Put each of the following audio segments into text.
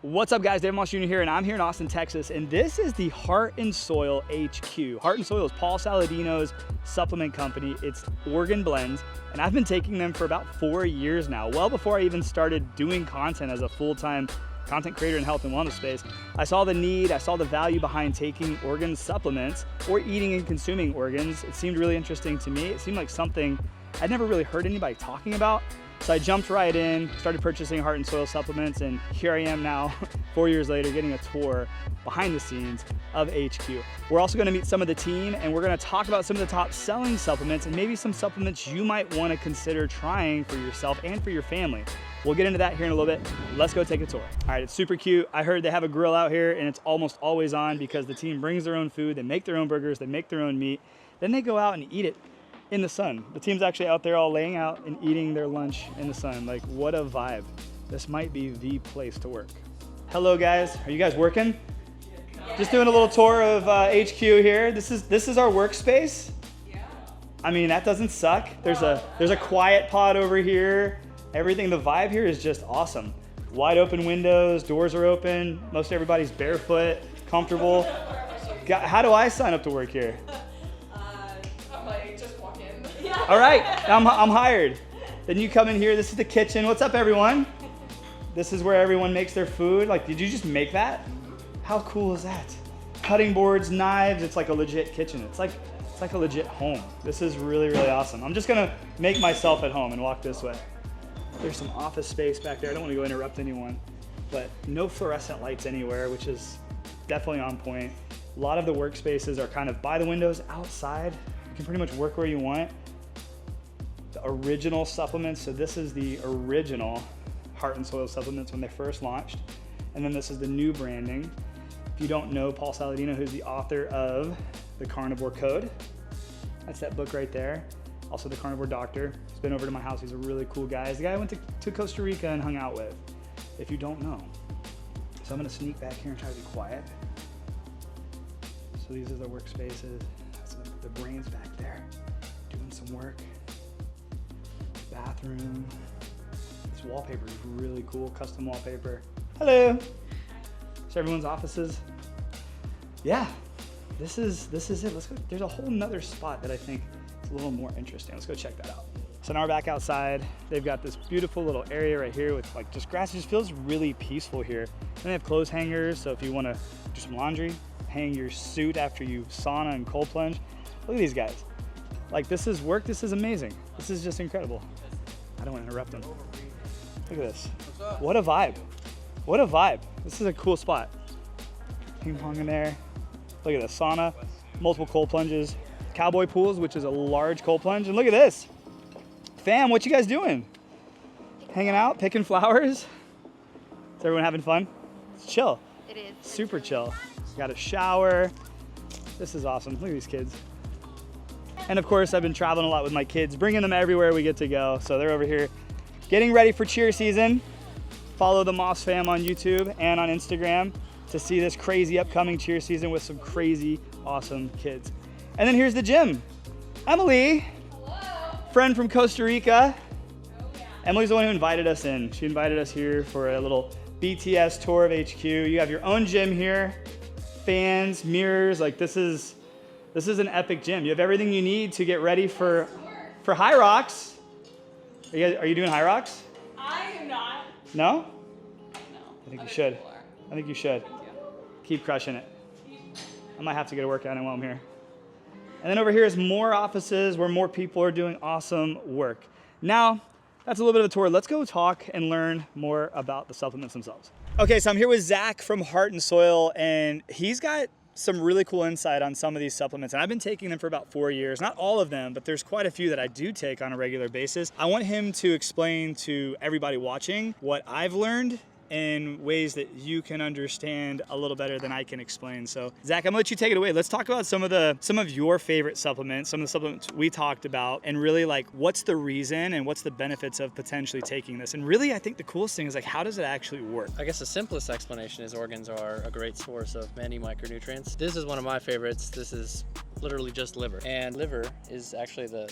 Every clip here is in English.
What's up guys, Dave Moss Jr. here, and I'm here in Austin, Texas, and this is the Heart and Soil HQ. Heart and Soil is Paul Saladino's supplement company. It's organ blends, and I've been taking them for about 4 years now, well before I even started doing content as a full-time content creator in health and wellness space. I saw the need, I saw the value behind taking organ supplements or eating and consuming organs. It seemed really interesting to me. It seemed like something I'd never really heard anybody talking about. So I jumped right in, started purchasing Heart and Soil supplements, and here I am now, 4 years later, getting a tour behind the scenes of HQ. We're also gonna meet some of the team, and we're gonna talk about some of the top selling supplements and maybe some supplements you might wanna consider trying for yourself and for your family. We'll get into that here in a little bit. Let's go take a tour. All right, it's super cute. I heard they have a grill out here, and it's almost always on because the team brings their own food, they make their own burgers, they make their own meat, then they go out and eat it in the sun. The team's actually out there all laying out and eating their lunch in the sun. Like, what a vibe. This might be the place to work. Hello guys, are you guys working? Just doing a little tour of HQ here. This is our workspace. I mean, that doesn't suck. There's a quiet pod over here. Everything, the vibe here is just awesome. Wide open windows, doors are open. Most everybody's barefoot, comfortable. How do I sign up to work here? All right, I'm hired. Then you come in here, this is the kitchen. What's up everyone? This is where everyone makes their food. Like, did you just make that? How cool is that? Cutting boards, knives, it's like a legit kitchen. It's like a legit home. This is really, really awesome. I'm just gonna make myself at home and walk this way. There's some office space back there. I don't wanna go interrupt anyone, but no fluorescent lights anywhere, which is definitely on point. A lot of the workspaces are kind of by the windows outside. You can pretty much work where you want. The original supplements, so this is the original Heart and Soil supplements when they first launched, and then this is the new branding. If you don't know Paul Saladino, who's the author of The Carnivore Code, that's that book right there. Also the Carnivore Doctor. He's been over to my house. He's a really cool guy. He's the guy I went to Costa Rica and hung out with, if you don't know. So I'm gonna sneak back here and try to be quiet. So these are the workspaces. That's the brains back there doing some work. Bathroom. This wallpaper is really cool, custom wallpaper. Hello. So everyone's offices. Yeah, this is it. Let's go. There's a whole nother spot that I think is a little more interesting. Let's go check that out. So now we're back outside. They've got this beautiful little area right here with like just grass. It just feels really peaceful here. And they have clothes hangers, so if you want to do some laundry, hang your suit after you sauna and cold plunge. Look at these guys. Like, this is work. This is amazing. This is just incredible. I don't want to interrupt them. Look at this. What a vibe. What a vibe. This is a cool spot. Ping pong in there. Look at this, sauna, multiple cold plunges, cowboy pools, which is a large cold plunge. And look at this. Fam, what you guys doing? Hanging out, picking flowers? Is everyone having fun? It's chill. It is. Super chill. Got a shower. This is awesome. Look at these kids. And of course, I've been traveling a lot with my kids, bringing them everywhere we get to go. So they're over here getting ready for cheer season. Follow the Moss fam on YouTube and on Instagram to see this crazy upcoming cheer season with some crazy, awesome kids. And then here's the gym. Emily, Hello. friend from Costa Rica. Oh, yeah. Emily's the one who invited us in. She invited us here for a little BTS tour of HQ. You have your own gym here, fans, mirrors, like this is an epic gym. You have everything you need to get ready for High Rocks. Are you doing High Rocks? I am not. No? No. I think you should. I think you should. Keep crushing it. I might have to get a workout in while I'm here. And then over here is more offices where more people are doing awesome work. Now, that's a little bit of a tour. Let's go talk and learn more about the supplements themselves. Okay, so I'm here with Zack from Heart and Soil, and he's got some really cool insight on some of these supplements, and I've been taking them for about 4 years. Not all of them, but there's quite a few that I do take on a regular basis. I want him to explain to everybody watching what I've learned in ways that you can understand a little better than I can explain. So Zack, I'm gonna let you take it away. Let's talk about some of your favorite supplements, some of the supplements we talked about, and really like what's the reason and what's the benefits of potentially taking this. And really, I think the coolest thing is like, how does it actually work? I guess the simplest explanation is organs are a great source of many micronutrients. This is one of my favorites. This is literally just liver. And liver is actually the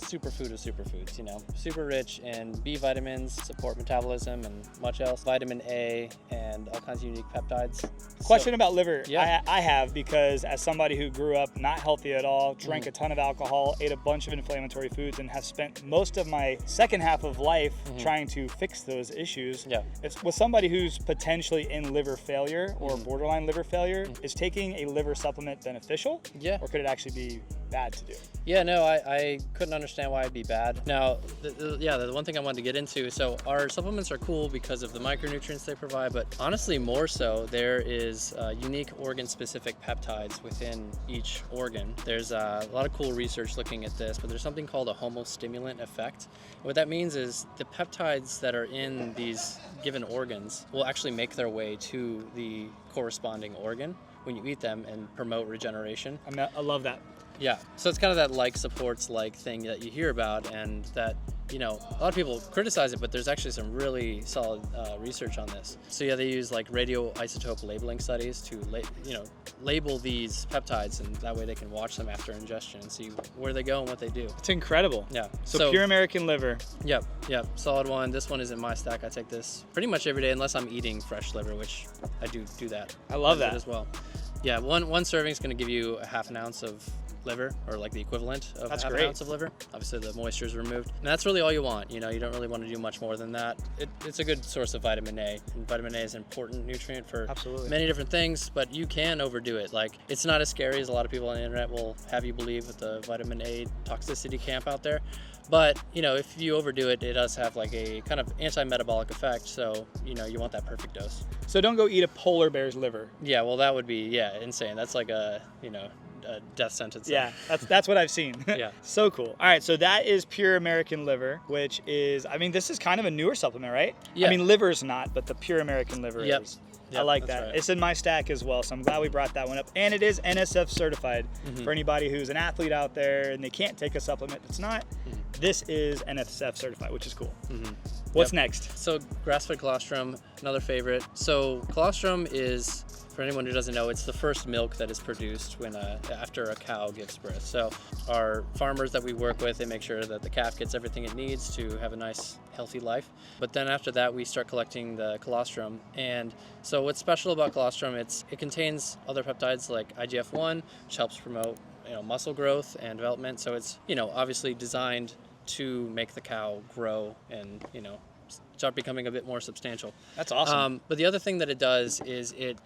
superfood of superfoods, super rich in B vitamins, support metabolism and much else, vitamin A and all kinds of unique peptides. Question about liver. Yeah. I have, because as somebody who grew up not healthy at all, drank a ton of alcohol, ate a bunch of inflammatory foods, and have spent most of my second half of life trying to fix those issues. Yeah. It's with somebody who's potentially in liver failure or borderline liver failure, is taking a liver supplement beneficial? Yeah. Or could it actually be bad to do? Yeah, no, I couldn't understand why it'd be bad. Now, the one thing I wanted to get into, so our supplements are cool because of the micronutrients they provide, but honestly more so, there is unique organ-specific peptides within each organ. There's a lot of cool research looking at this, but there's something called a homostimulant effect. What that means is the peptides that are in these given organs will actually make their way to the corresponding organ when you eat them and promote regeneration. I love that. Yeah, so it's kind of that like supports like thing that you hear about, and that, a lot of people criticize it, but there's actually some really solid research on this. So yeah, they use like radioisotope labeling studies to label these peptides, and that way they can watch them after ingestion and see where they go and what they do. It's incredible. Yeah. So pure American liver. Yep, solid one. This one is in my stack. I take this pretty much every day unless I'm eating fresh liver, which I do that. I love that as well. Yeah, one serving is going to give you a half an ounce of liver, or like the equivalent of half an ounce of liver. Obviously the moisture is removed, and that's really all you want. You don't really want to do much more than that. It's a good source of vitamin A, and vitamin A is an important nutrient for many different things, but you can overdo it. Like, it's not as scary as a lot of people on the internet will have you believe with the vitamin A toxicity camp out there. But, if you overdo it, it does have like a kind of anti-metabolic effect. So, you want that perfect dose. So don't go eat a polar bear's liver. Yeah, well, that would be, insane. That's like a death sentence. Yeah, that's what I've seen. Yeah. So cool. All right, so that is pure American liver, which is, this is kind of a newer supplement, right? Yeah. Liver's not, but the pure American liver is. I like that. Right. It's in my stack as well, so I'm glad we brought that one up. And it is NSF certified for anybody who's an athlete out there and they can't take a supplement that's not. This is NSF certified, which is cool. What's next? So grass-fed colostrum, another favorite. So colostrum is, for anyone who doesn't know, it's the first milk that is produced after a cow gives birth. So our farmers that we work with, they make sure that the calf gets everything it needs to have a nice, healthy life. But then after that, we start collecting the colostrum. And so what's special about colostrum, it contains other peptides like IGF-1, which helps promote muscle growth and development. So it's obviously designed to make the cow grow and start becoming a bit more substantial. That's awesome. But the other thing that it does is it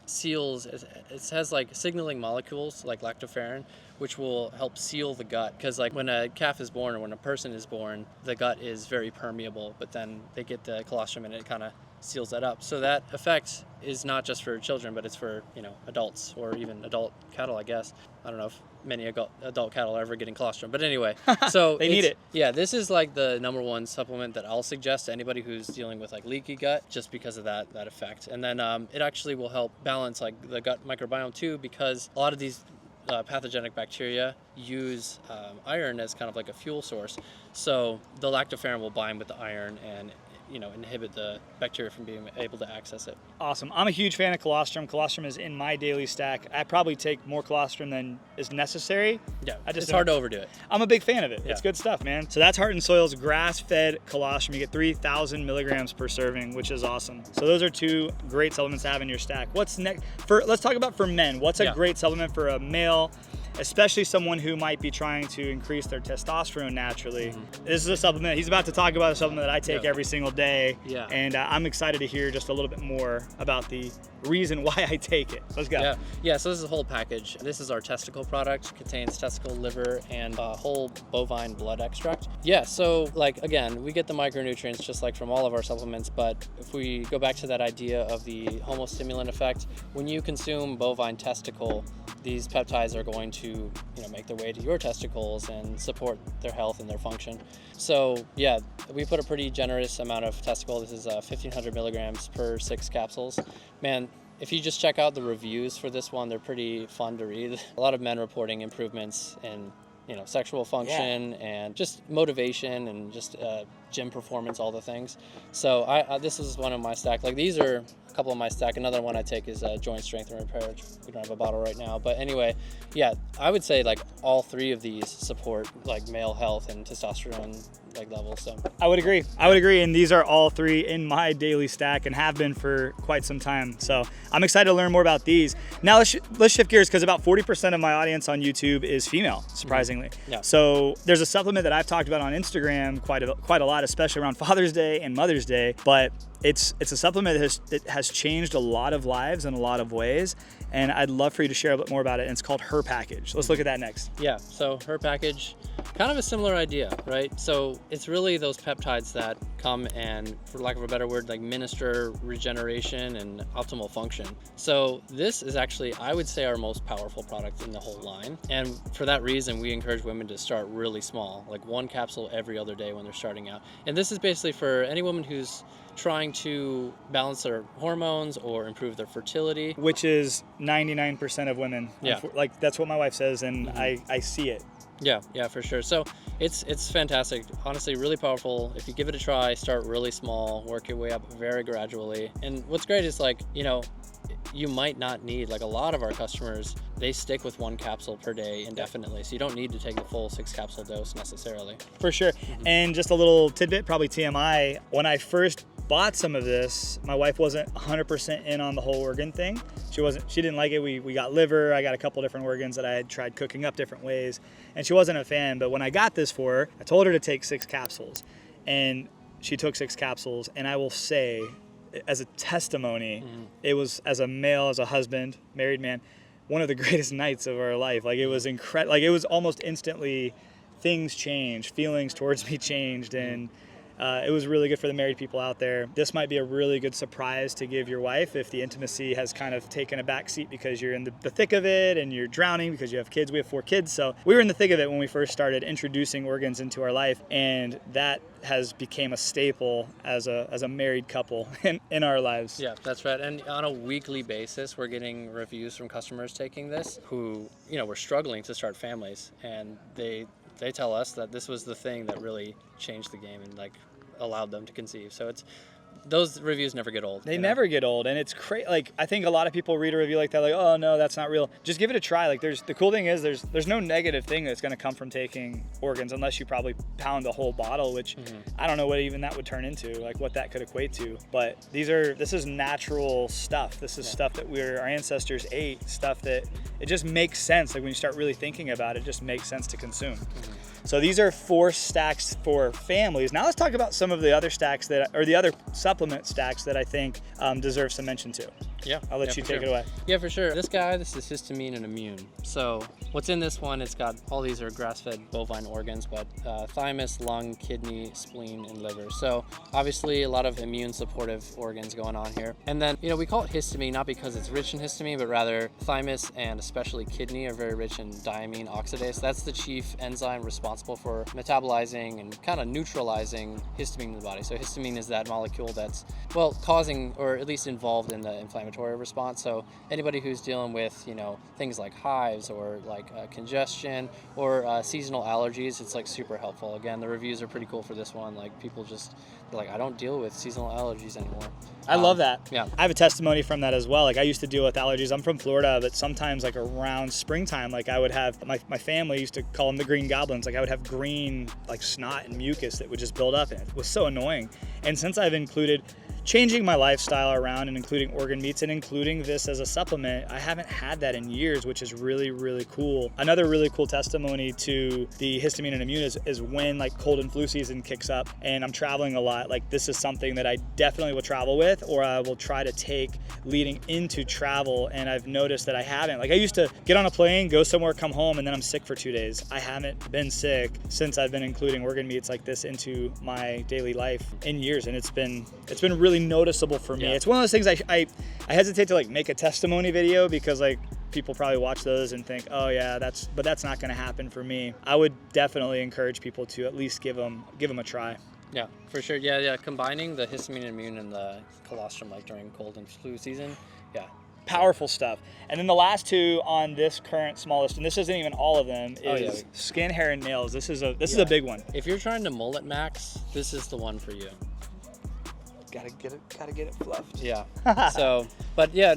has like signaling molecules like lactoferrin, which will help seal the gut. Because like when a calf is born or when a person is born, the gut is very permeable, but then they get the colostrum and it kind of seals that up. So that effect is not just for children, but it's for adults or even adult cattle, I guess. I don't know if many adult cattle are ever getting colostrum, but anyway, so they need it. Yeah, this is like the #1 supplement that I'll suggest to anybody who's dealing with like leaky gut, just because of that effect. And then it actually will help balance like the gut microbiome too, because a lot of these pathogenic bacteria use iron as kind of like a fuel source. So the lactoferrin will bind with the iron and inhibit the bacteria from being able to access it. Awesome. I'm a huge fan of colostrum. Colostrum is in my daily stack. I probably take more colostrum than is necessary. Yeah, it's hard to overdo it. I'm a big fan of it. Yeah. It's good stuff, man. So that's Heart and Soil's grass-fed colostrum. You get 3,000 milligrams per serving, which is awesome. So those are two great supplements to have in your stack. What's next? Let's talk about for men. What's a great supplement for a male, especially someone who might be trying to increase their testosterone naturally? This is a supplement. He's about to talk about a supplement that I take every single day. Yeah. And I'm excited to hear just a little bit more about the reason why I take it. Let's go. Yeah, so this is a whole package. This is our Testicle product. It contains testicle, liver, and whole bovine blood extract. Yeah, so like, again, we get the micronutrients just like from all of our supplements, but if we go back to that idea of the homostimulant effect, when you consume bovine testicle, these peptides are going to make their way to your testicles and support their health and their function. So yeah, we put a pretty generous amount of testicle. This is 1,500 milligrams per 6 capsules. Man, if you just check out the reviews for this one, they're pretty fun to read. A lot of men reporting improvements in sexual function and just motivation and just gym performance, all the things. So this is one of my stack. Like these are a couple of my stack. Another one I take is joint strength and repair, which we don't have a bottle right now. But anyway, yeah, I would say like all three of these support like male health and testosterone like levels. So I would agree. And these are all three in my daily stack and have been for quite some time. So I'm excited to learn more about these. Now let's shift gears, because about 40% of my audience on YouTube is female, surprisingly. Yeah. So there's a supplement that I've talked about on Instagram quite a lot, especially around Father's Day and Mother's Day. But it's a supplement that has changed a lot of lives in a lot of ways. And I'd love for you to share a bit more about it. And it's called Her Package. Let's look at that next. Yeah, so Her Package, kind of a similar idea, right? So it's really those peptides that come and, for lack of a better word, like minister regeneration and optimal function. So this is actually, I would say, our most powerful product in the whole line. And for that reason, we encourage women to start really small, like 1 capsule every other day when they're starting out. And this is basically for any woman who's trying to balance their hormones or improve their fertility. Which is 99% of women. Yeah. Like that's what my wife says, and I see it. Yeah, for sure. So it's fantastic. Honestly, really powerful. If you give it a try, start really small, work your way up very gradually. And what's great is like, you might not need, like a lot of our customers, they stick with 1 capsule per day indefinitely. So you don't need to take the full 6 capsule dose necessarily. For sure. And just a little tidbit, probably TMI, when I first bought some of this, my wife wasn't 100% in on the whole organ thing. She didn't like it. We got liver. I got a couple different organs that I had tried cooking up different ways, and she wasn't a fan. But when I got this for her, I told her to take 6 capsules, and she took 6 capsules. And I will say, as a testimony, it was, as a male, as a husband, married man, one of the greatest nights of our life. Like it was incredible. Like it was almost instantly, things changed, feelings towards me changed, and it was really good for the married people out there. This might be a really good surprise to give your wife if the intimacy has kind of taken a back seat because you're in the thick of it and you're drowning because you have kids. We have 4 kids. So we were in the thick of it when we first started introducing organs into our life. And that has become a staple as a married couple in our lives. Yeah, that's right. And on a weekly basis, we're getting reviews from customers taking this who, were struggling to start families. And they tell us that this was the thing that really changed the game and like allowed them to conceive. So those reviews never get old. They never get old, and it's crazy. Like I think a lot of people read a review like that, like, oh no, that's not real. Just give it a try. Like the cool thing is there's no negative thing that's going to come from taking organs, unless you probably pound a whole bottle, which I don't know what even that would turn into, like what that could equate to. But this is natural stuff. This is stuff that our ancestors ate. Stuff that it just makes sense. Like when you start really thinking about it, it just makes sense to consume. So these are 4 stacks for families. Now let's talk about some of the other stacks the other supplement stacks that I think deserve some mention too. Yeah, I'll let you take it away. Yeah, for sure. This is histamine and immune. So what's in this one, it's got, all these are grass-fed bovine organs, but thymus, lung, kidney, spleen, and liver. So obviously a lot of immune supportive organs going on here. And then, we call it histamine not because it's rich in histamine, but rather thymus and especially kidney are very rich in diamine oxidase. That's the chief enzyme responsible for metabolizing and kind of neutralizing histamine in the body. So histamine is that molecule that's, causing, or at least involved in the inflammatory response. So anybody who's dealing with, things like hives or like congestion or seasonal allergies, it's like super helpful. Again, the reviews are pretty cool for this one. Like people they're like, I don't deal with seasonal allergies anymore. I love that. Yeah. I have a testimony from that as well. Like I used to deal with allergies. I'm from Florida, but sometimes like around springtime, like I would have, my family used to call them the green goblins. Like I would have green like snot and mucus that would just build up, and it was so annoying. And since I've included changing my lifestyle around and including organ meats and including this as a supplement, I haven't had that in years, which is really, really cool. Another really cool testimony to the histamine and immune is when like cold and flu season kicks up and I'm traveling a lot, like this is something that I definitely will travel with, or I will try to take leading into travel. And I've noticed that I haven't. Like I used to get on a plane, go somewhere, come home, and then I'm sick for 2 days. I haven't been sick since I've been including organ meats like this into my daily life in years, and it's been really noticeable for me. Yeah. It's one of those things I hesitate to like make a testimony video because like people probably watch those and think, oh yeah, that's not going to happen for me. I would definitely encourage people to at least give them a try. Yeah, for sure. Yeah. Combining the histamine and immune and the colostrum like during cold and flu season, yeah, Powerful stuff. And then the last two on this current small list, and this isn't even all of them, is skin, hair, and nails. This is a big one. If you're trying to mullet max, this is the one for you. Gotta get it fluffed. Yeah. So, but yeah,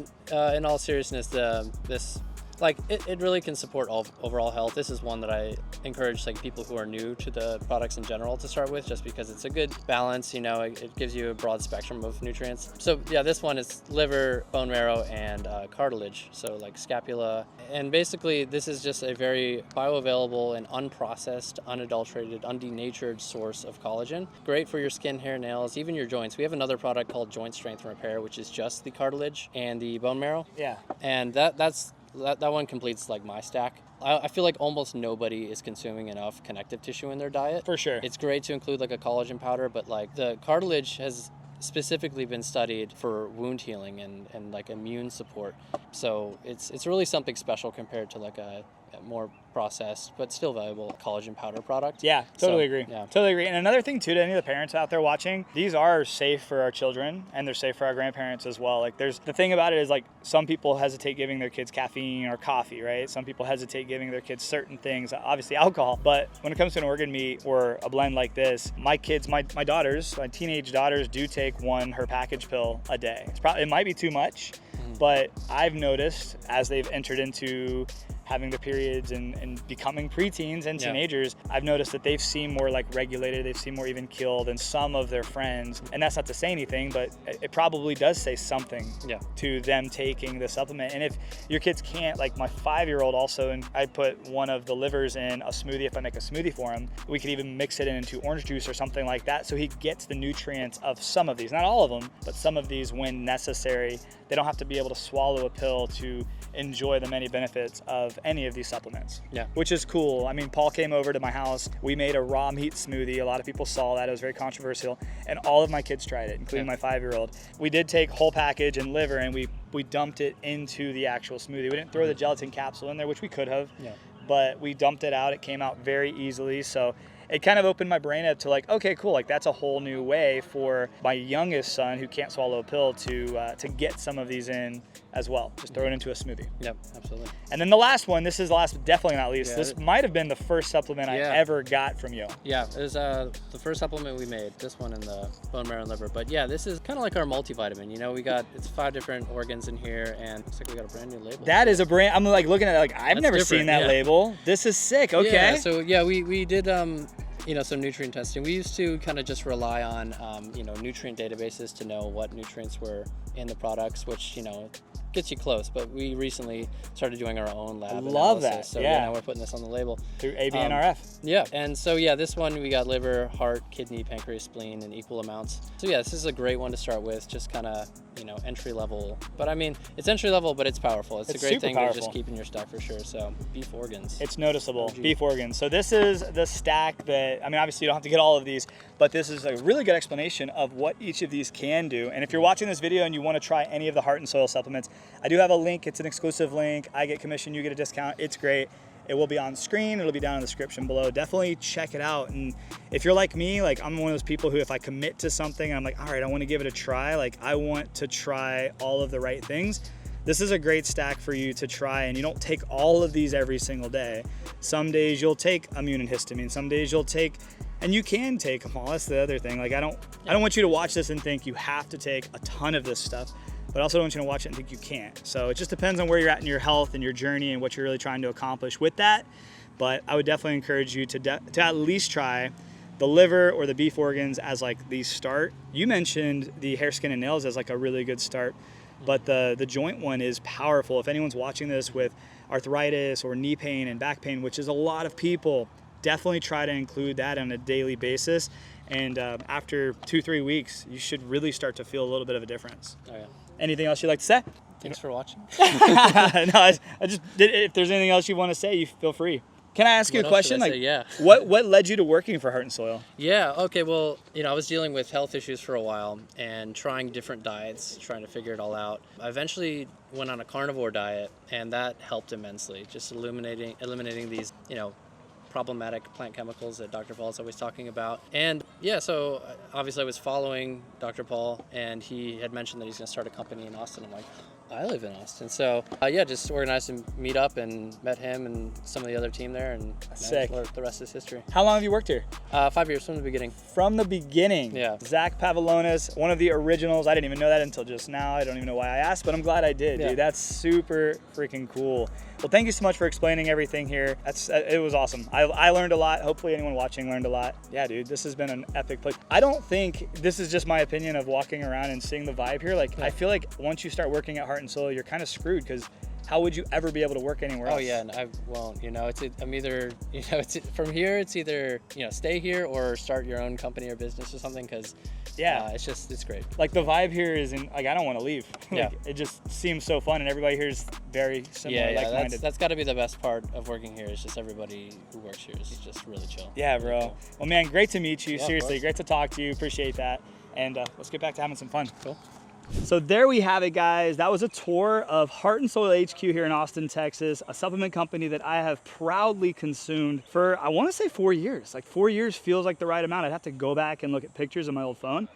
in all seriousness, this like it really can support overall health. This is one that I encourage like people who are new to the products in general to start with, just because it's a good balance. You know, it gives you a broad spectrum of nutrients. So yeah, this one is liver, bone marrow, and cartilage. So like scapula, and basically this is just a very bioavailable and unprocessed, unadulterated, undenatured source of collagen. Great for your skin, hair, nails, even your joints. We have another product called Joint Strength and Repair, which is just the cartilage and the bone marrow. Yeah. And that one completes like my stack. I feel like almost nobody is consuming enough connective tissue in their diet. For sure. It's great to include like a collagen powder, but like the cartilage has specifically been studied for wound healing and like immune support. So it's really something special compared to like a more processed but still valuable collagen powder product. Yeah, totally agree. Yeah. Totally agree. And another thing too, to any of the parents out there watching, these are safe for our children and they're safe for our grandparents as well. Like the thing about it is like some people hesitate giving their kids caffeine or coffee, right? Some people hesitate giving their kids certain things, obviously alcohol. But when it comes to an organ meat or a blend like this, my kids, my daughters, my teenage daughters do take her package pill a day. It might be too much, but I've noticed as they've entered into having the periods and becoming preteens and teenagers, I've noticed that they've seemed more like regulated, they've seemed more even keeled than some of their friends. And that's not to say anything, but it probably does say something to them taking the supplement. And if your kids can't, like my 5-year-old also, and I put one of the livers in a smoothie, if I make a smoothie for him, we could even mix it into orange juice or something like that, so he gets the nutrients of some of these, not all of them, but some of these when necessary. They don't have to be able to swallow a pill to enjoy the many benefits of any of these supplements, which is cool. I mean, Paul came over to my house. We made a raw meat smoothie. A lot of people saw that. It was very controversial. And all of my kids tried it, including my 5-year-old. We did take whole package and liver and we dumped it into the actual smoothie. We didn't throw the gelatin capsule in there, which we could have, but we dumped it out. It came out very easily. So it kind of opened my brain up to like, okay, cool. Like that's a whole new way for my youngest son who can't swallow a pill to get some of these in as well. Just throw it into a smoothie. Yep, absolutely. And then the last one, this is the last, but definitely not least. This might have been the first supplement I ever got from you. Yeah, it was the first supplement we made, this one in the bone marrow and liver. But yeah, this is kind of like our multivitamin. You know, it's 5 different organs in here, and looks like we got a brand new label. That is a brand, I'm like looking at it like, I've never seen that label. This is sick, okay. Yeah, so yeah, we did some nutrient testing. We used to kind of just rely on, nutrient databases to know what nutrients were in the products, which, gets you close. But we recently started doing our own lab analysis. Love that. So now we're putting this on the label. Through ABNRF. Yeah. And so, this one we got liver, heart, kidney, pancreas, spleen in equal amounts. So this is a great one to start with, just kind of, entry level. But I mean, it's entry level, but it's powerful. It's a great thing to just keep in your stack for sure. So beef organs. It's noticeable. Beef organs. So this is the stack that, I mean, obviously you don't have to get all of these, but this is a really good explanation of what each of these can do. And if you're watching this video and you want to try any of the Heart and Soil supplements, I do have a link. It's an exclusive link. I get commission, you get a discount. It's great. It will be on screen. It'll be down in the description below. Definitely check it out. And if you're like me, like I'm one of those people who if I commit to something, I'm like, all right, I want to give it a try. Like I want to try all of the right things. This is a great stack for you to try, and you don't take all of these every single day. Some days you'll take immune and histamine. Some days you'll take, and you can take them all. That's the other thing. Like I don't want you to watch this and think you have to take a ton of this stuff, but I also don't want you to watch it and think you can't. So it just depends on where you're at in your health and your journey and what you're really trying to accomplish with that. But I would definitely encourage you to at least try the liver or the beef organs as like the start. You mentioned the hair, skin, and nails as like a really good start, but the joint one is powerful. If anyone's watching this with arthritis or knee pain and back pain, which is a lot of people, definitely try to include that on a daily basis. And after 2-3 weeks, you should really start to feel a little bit of a difference. Oh yeah. Anything else you'd like to say? Thanks for watching. No, I just did. If there's anything else you want to say, you feel free. Can I ask you a question? What led you to working for Heart and Soil? Yeah. Okay. Well, I was dealing with health issues for a while and trying different diets, trying to figure it all out. I eventually went on a carnivore diet, and that helped immensely. Just eliminating these, problematic plant chemicals that Dr. Paul is always talking about. And so obviously I was following Dr. Paul, and he had mentioned that he's going to start a company in Austin. I'm like, I live in Austin. So yeah, just organized a meet up and met him and some of the other team there, and Sick. the rest is history. How long have you worked here? 5 years from the beginning. From the beginning. Yeah. Zach Pavalonis, one of the originals. I didn't even know that until just now. I don't even know why I asked, but I'm glad I did, Yeah. dude. That's super freaking cool. Well, thank you so much for explaining everything here. It was awesome. I learned a lot. Hopefully anyone watching learned a lot. Yeah, dude, this has been an epic place. I don't think, this is just my opinion of walking around and seeing the vibe here. Like, I feel like once you start working at Heart and Soil, you're kind of screwed, because how would you ever be able to work anywhere else? Oh yeah, and I won't. You know, I'm either, you know, it's from here. It's either, you know, stay here or start your own company or business or something. Because yeah, it's great. Like the vibe here is like, I don't want to leave. Yeah. Like, it just seems so fun, and everybody here is very similar, Yeah, like-minded. that's got to be the best part of working here. Is just everybody who works here is just really chill. Yeah, bro. Well, man, great to meet you. Yeah, Seriously, great to talk to you. Appreciate that. And let's get back to having some fun. Cool. So there we have it, guys. That was a tour of Heart and Soil HQ here in Austin, Texas, a supplement company that I have proudly consumed for, I want to say 4 years. Like 4 years feels like the right amount. I'd have to go back and look at pictures on my old phone,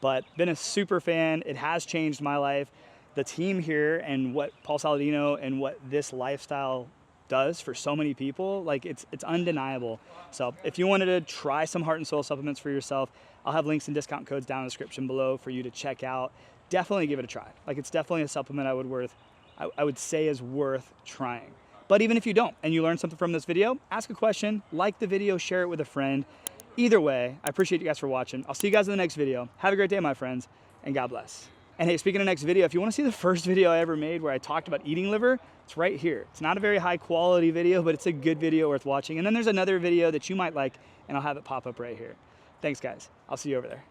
but been a super fan. It has changed my life. The team here and what Paul Saladino and what this lifestyle does for so many people, like it's undeniable. So if you wanted to try some Heart and Soil supplements for yourself, I'll have links and discount codes down in the description below for you to check out. Definitely give it a try. Like, it's definitely a supplement I would say is worth trying. But even if you don't and you learn something from this video, ask a question, like the video, share it with a friend. Either way, I appreciate you guys for watching. I'll see you guys in the next video. Have a great day, my friends, and God bless. And hey, speaking of next video, if you want to see the first video I ever made where I talked about eating liver, it's right here. It's not a very high quality video, but it's a good video worth watching. And then there's another video that you might like, and I'll have it pop up right here. Thanks, guys. I'll see you over there.